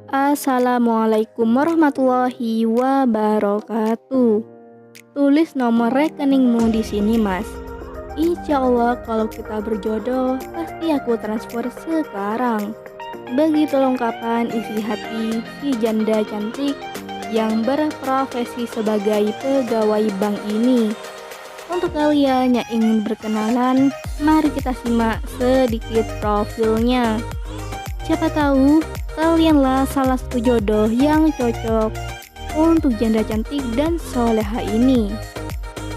Assalamualaikum warahmatullahi wabarakatuh. Tulis nomor rekeningmu di sini, Mas. Insya Allah kalau kita berjodoh, pasti aku transfer sekarang. Begitu ungkapan isi hati si janda cantik yang berprofesi sebagai pegawai bank ini. Untuk kalian yang ingin berkenalan, mari kita simak sedikit profilnya. Siapa tahu kalianlah salah satu jodoh yang cocok untuk janda cantik dan soleha ini.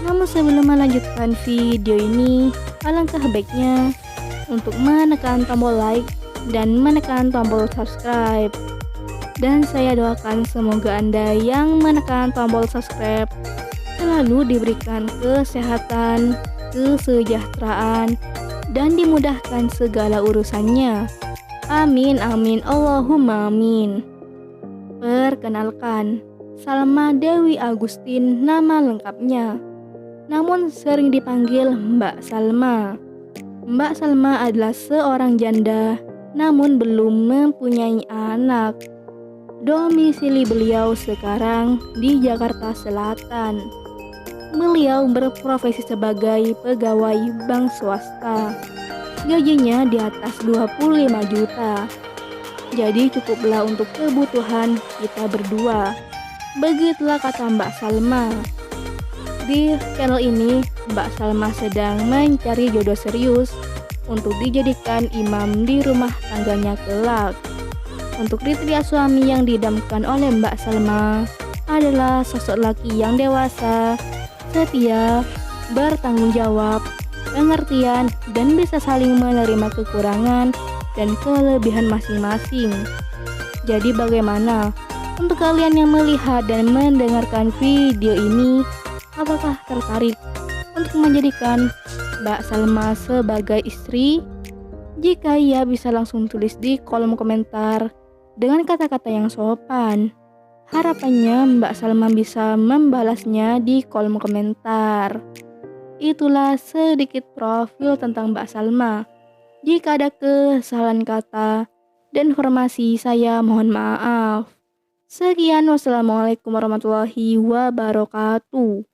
Namun sebelum melanjutkan video ini, alangkah baiknya untuk menekan tombol like dan menekan tombol subscribe. Dan saya doakan semoga Anda yang menekan tombol subscribe selalu diberikan kesehatan, kesejahteraan, dan dimudahkan segala urusannya. Amin amin Allahumma amin. Perkenalkan, Salma Dewi Agustin nama lengkapnya, namun sering dipanggil Mbak Salma. Mbak Salma adalah seorang janda namun belum mempunyai anak. Domisili beliau sekarang di Jakarta Selatan. Beliau berprofesi sebagai pegawai bank swasta. Gajinya di atas 25 juta. Jadi cukuplah untuk kebutuhan kita berdua. Begitulah kata Mbak Salma. Di channel ini, Mbak Salma sedang mencari jodoh serius untuk dijadikan imam di rumah tangganya kelak. Untuk kriteria suami yang didamkan oleh Mbak Salma adalah sosok laki yang dewasa, setia, bertanggung jawab, pengertian, dan bisa saling menerima kekurangan dan kelebihan masing-masing. Jadi bagaimana? Untuk kalian yang melihat dan mendengarkan video ini, apakah tertarik untuk menjadikan Mbak Salma sebagai istri? Jika iya, bisa langsung tulis di kolom komentar dengan kata-kata yang sopan. Harapannya Mbak Salma bisa membalasnya di kolom komentar. Itulah sedikit profil tentang Mbak Salma. Jika ada kesalahan kata dan informasi, saya mohon maaf. Sekian, wassalamualaikum warahmatullahi wabarakatuh.